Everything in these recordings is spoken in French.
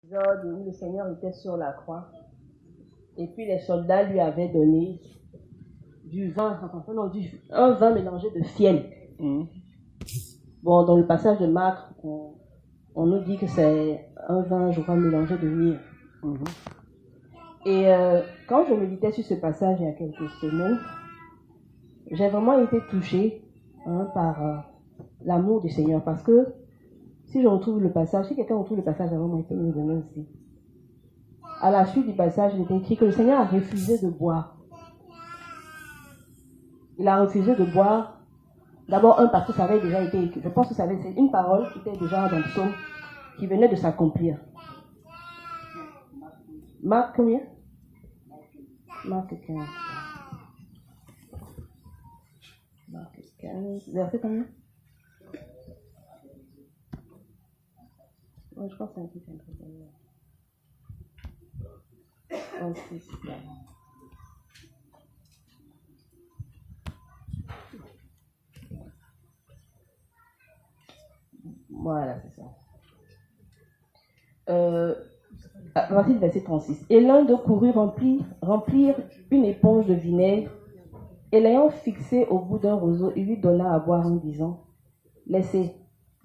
L'épisode où le Seigneur était sur la croix et puis les soldats lui avaient donné un vin mélangé de fiel. Bon, dans le passage de Marc, on nous dit que c'est un vin, je crois, mélangé de myrrhe. Et quand je méditais sur ce passage il y a quelques semaines, j'ai vraiment été touchée par l'amour du Seigneur. Parce que si quelqu'un retrouve le passage avant moi, il peut me le donner aussi. À la suite du passage, il était écrit que le Seigneur a refusé de boire. Il a refusé de boire. D'abord, parce que ça avait déjà été écrit. Je pense que c'est une parole qui était déjà dans le psaume, qui venait de s'accomplir. Marc combien? Marc 15. Marc 15. Verset combien? Je pense que c'est un truc incroyable. 26. Voilà, c'est ça. Voici le verset 36. Et l'un d'eux courut remplir une éponge de vinaigre, et l'ayant fixé au bout d'un roseau, il lui donna à boire en disant, laissez,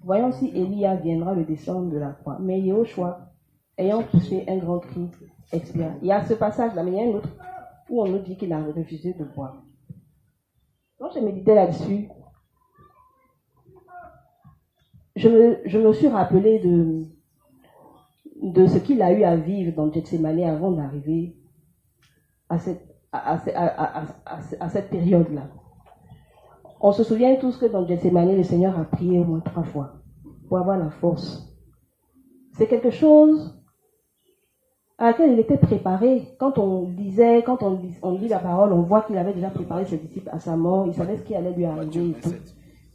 voyons si Élia viendra le descendre de la croix. Mais Yehoshua, ayant poussé un grand cri, expira. Il y a ce passage-là, mais il y a un autre où on nous dit qu'il a refusé de boire. Quand je méditais là-dessus, je me suis rappelé de ce qu'il a eu à vivre dans Gethsémane avant d'arriver à cette période-là. On se souvient tous que dans Gethsémane, le Seigneur a prié au moins 3 fois pour avoir la force. C'est quelque chose à laquelle il était préparé. Quand on lit la parole, on voit qu'il avait déjà préparé ses disciples à sa mort. Il savait ce qui allait lui arriver et tout.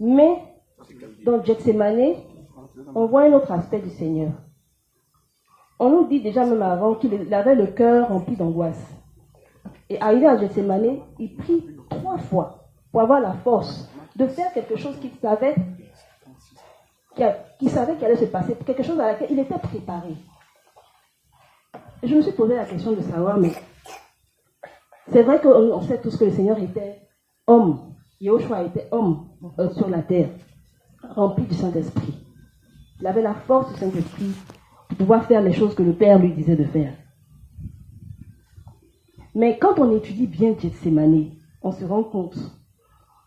Mais dans Gethsémane, on voit un autre aspect du Seigneur. On nous dit déjà même avant qu'il avait le cœur rempli d'angoisse. Et arrivé à Gethsémane, il prie 3 fois pour avoir la force de faire quelque chose qu'il savait qu'il allait se passer, quelque chose à laquelle il était préparé. Et je me suis posé la question de savoir, mais c'est vrai qu'on sait tous que le Seigneur était homme, Yehoshua était homme sur la terre, rempli du Saint-Esprit. Il avait la force du Saint-Esprit pour pouvoir faire les choses que le Père lui disait de faire. Mais quand on étudie bien Gethsémane, on se rend compte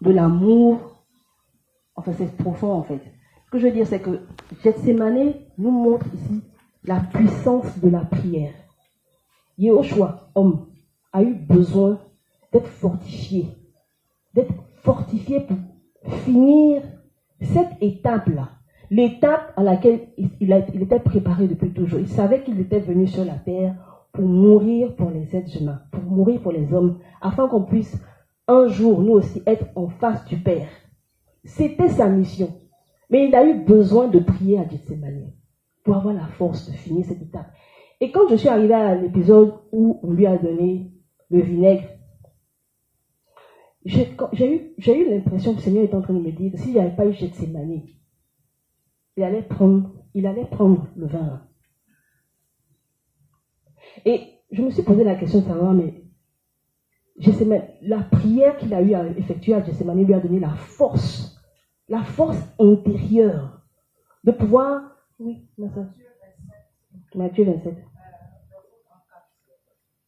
de l'amour. Enfin, c'est profond en fait. Ce que je veux dire, c'est que Gethsémane nous montre ici la puissance de la prière. Yehoshua, homme, a eu besoin d'être fortifié pour finir cette étape-là. L'étape à laquelle il était préparé depuis toujours. Il savait qu'il était venu sur la terre pour mourir pour les êtres humains, pour mourir pour les hommes, afin qu'on puisse un jour, nous aussi, être en face du Père. C'était sa mission. Mais il a eu besoin de prier à Gethsémane pour avoir la force de finir cette étape. Et quand je suis arrivée à l'épisode où on lui a donné le vinaigre, j'ai eu l'impression que le Seigneur était en train de me dire, s'il n'y avait pas eu Gethsémane, il allait prendre le vin. Et je me suis posé la question de savoir, mais la prière qu'il a eu à effectuer à Gethsémane lui a donné la force intérieure de pouvoir... Oui, Matthieu 27.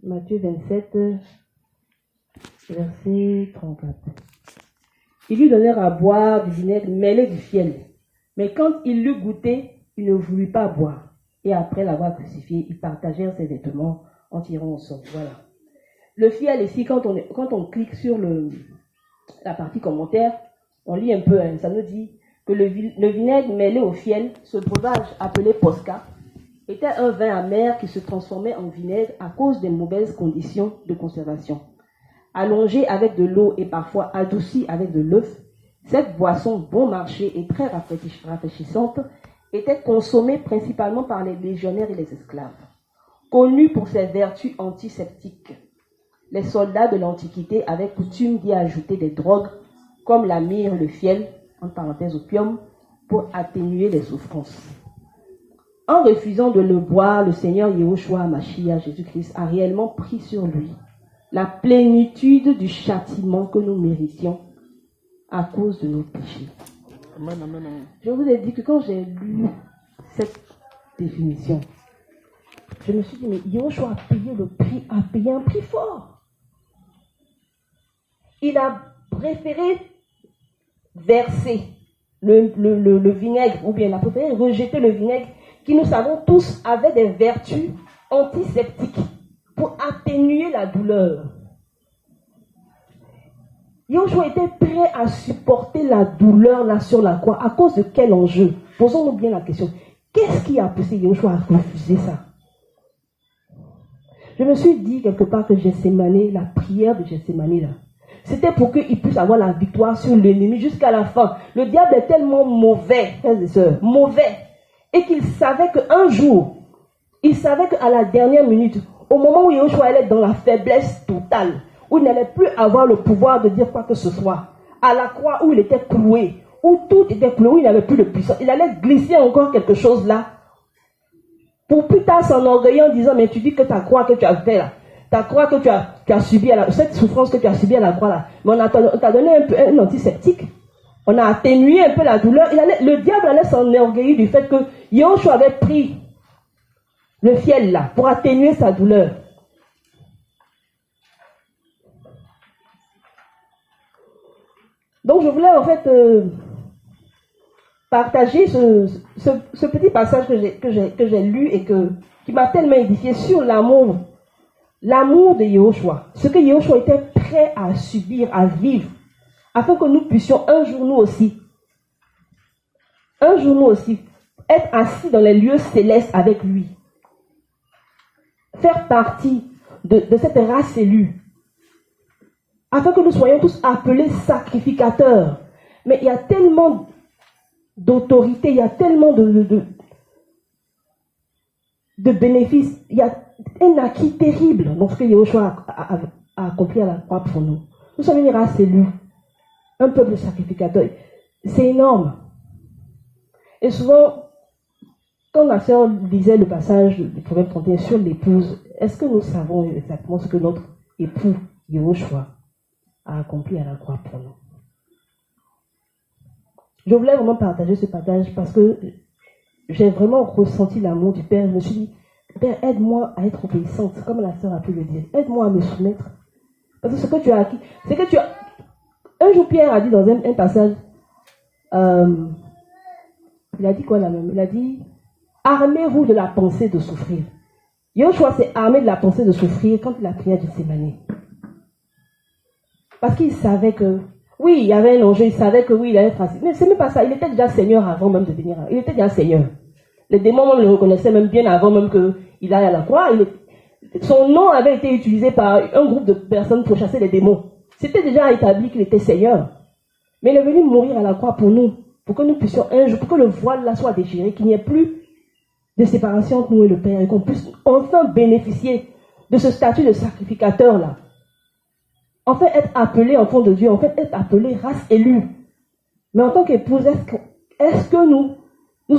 Matthieu 27, verset 34. Ils lui donnèrent à boire du vinaigre mêlé du fiel. Mais quand il l'eut goûté, il ne voulut pas boire. Et après l'avoir crucifié, ils partagèrent ses vêtements en tirant au sort. Voilà. Le fiel ici, quand on clique sur la partie commentaire, on lit un peu, ça nous dit que le vinaigre mêlé au fiel, ce breuvage appelé posca, était un vin amer qui se transformait en vinaigre à cause des mauvaises conditions de conservation. Allongé avec de l'eau et parfois adouci avec de l'œuf, cette boisson bon marché et très rafraîchissante était consommée principalement par les légionnaires et les esclaves. Connue pour ses vertus antiseptiques, les soldats de l'Antiquité avaient coutume d'y ajouter des drogues comme la myrrhe, le fiel, entre parenthèses opium, pour atténuer les souffrances. En refusant de le boire, le Seigneur Yahushua Mashiach, Jésus-Christ, a réellement pris sur lui la plénitude du châtiment que nous méritions à cause de nos péchés. Amen, amen, amen. Je vous ai dit que quand j'ai lu cette définition, je me suis dit, mais Yahushua a payé un prix fort. Il a préféré verser le vinaigre, ou bien il a préféré rejeter le vinaigre qui, nous savons tous, avait des vertus antiseptiques pour atténuer la douleur. Yahushua était prêt à supporter la douleur là sur la croix. À cause de quel enjeu? Posons-nous bien la question. Qu'est-ce qui a poussé Yahushua à refuser ça? Je me suis dit quelque part que Gethsémani, la prière de Gethsémani là, c'était pour qu'il puisse avoir la victoire sur l'ennemi jusqu'à la fin. Le diable est tellement mauvais, frères et sœurs, mauvais, et qu'il savait qu'un jour, il savait qu'à la dernière minute, au moment où Yahushua allait dans la faiblesse totale, où il n'allait plus avoir le pouvoir de dire quoi que ce soit, à la croix où il était cloué, où tout était cloué, où il n'avait plus de puissance, il allait glisser encore quelque chose là, pour plus tard s'enorgueillir en disant, mais tu dis que ta croix que tu as fait là, ta croix que tu as subi, cette souffrance que tu as subi à la croix là, mais on t'a donné un antiseptique, on a atténué un peu la douleur, le diable allait s'enorgueillir du fait que Yahushua avait pris le fiel là, pour atténuer sa douleur. Donc je voulais en fait partager ce petit passage que j'ai lu et qui m'a tellement édifié sur l'amour de Yahushua. Ce que Yahushua était prêt à subir, à vivre, afin que nous puissions un jour nous aussi, être assis dans les lieux célestes avec lui. Faire partie de cette race élue. Afin que nous soyons tous appelés sacrificateurs. Mais il y a tellement d'autorité, il y a tellement de bénéfices, il y a un acquis terrible dans ce que Yahushua a accompli à la croix pour nous. Nous sommes une race élue, un peuple sacrificateur. C'est énorme. Et souvent, quand ma sœur lisait le passage du proverbe 31 sur l'épouse, est-ce que nous savons exactement ce que notre époux Yahushua a accompli à la croix pour nous? Je voulais vraiment partager ce partage parce que j'ai vraiment ressenti l'amour du Père. Je me suis dit, Père, aide-moi à être obéissante, comme la sœur a pu le dire. Aide-moi à me soumettre. Parce que ce que tu as acquis, c'est que tu as... Un jour, Pierre a dit dans un passage, il a dit quoi là même? Il a dit, armez-vous de la pensée de souffrir. Yahushua s'est armé de la pensée de souffrir quand il a prié à Gethsémani. Parce qu'il savait que, oui, il y avait un enjeu, il savait que oui, il allait être assis. Mais c'est même pas ça, il était déjà Seigneur avant même de venir. Il était déjà Seigneur. Les démons le reconnaissaient même bien avant même qu'il aille à la croix. Son nom avait été utilisé par un groupe de personnes pour chasser les démons. C'était déjà établi qu'il était Seigneur. Mais il est venu mourir à la croix pour nous, pour que nous puissions un jour, pour que le voile là soit déchiré, qu'il n'y ait plus de séparation entre nous et le Père, et qu'on puisse enfin bénéficier de ce statut de sacrificateur là. Enfin être appelé enfant de Dieu, en fait être appelé race élue. Mais en tant qu'épouse, est-ce que nous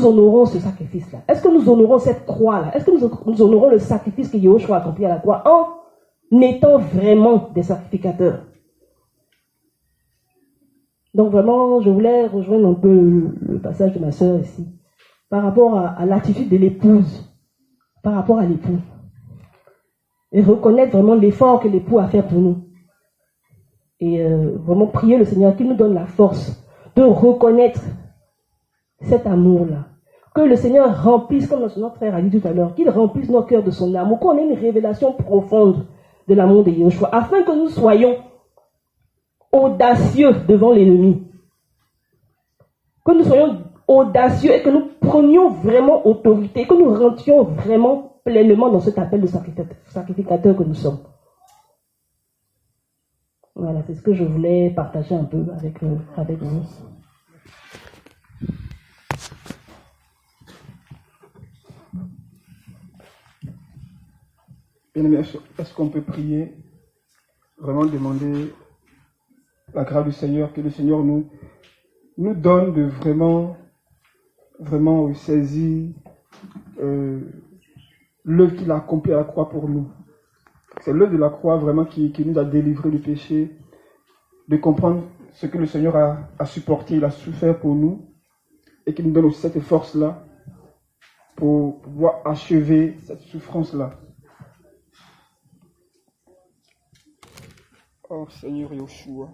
honorons ce sacrifice-là? Est-ce que nous honorons cette croix-là? Est-ce que nous honorons le sacrifice que Yahushua a accompli à la croix en étant vraiment des sacrificateurs? Donc vraiment, je voulais rejoindre un peu le passage de ma sœur ici, par rapport à l'attitude de l'épouse, par rapport à l'époux. Et reconnaître vraiment l'effort que l'époux a fait pour nous. Et vraiment prier le Seigneur qu'il nous donne la force de reconnaître cet amour-là. Que le Seigneur remplisse, comme notre frère a dit tout à l'heure, qu'il remplisse nos cœurs de son amour, qu'on ait une révélation profonde de l'amour de Yahushua, afin que nous soyons audacieux devant l'ennemi. Que nous soyons audacieux et que nous prenions vraiment autorité, que nous rentrions vraiment pleinement dans cet appel de sacrificateur que nous sommes. Voilà, c'est ce que je voulais partager un peu avec vous. Bien-aimé, est-ce qu'on peut prier, vraiment demander la grâce du Seigneur, que le Seigneur nous donne de vraiment saisir l'œuvre qu'il a accomplie à la croix pour nous. C'est l'œuvre de la croix vraiment qui nous a délivrés du péché, de comprendre ce que le Seigneur a supporté, il a souffert pour nous, et qui nous donne aussi cette force-là pour pouvoir achever cette souffrance-là. Oh Seigneur Yeshua.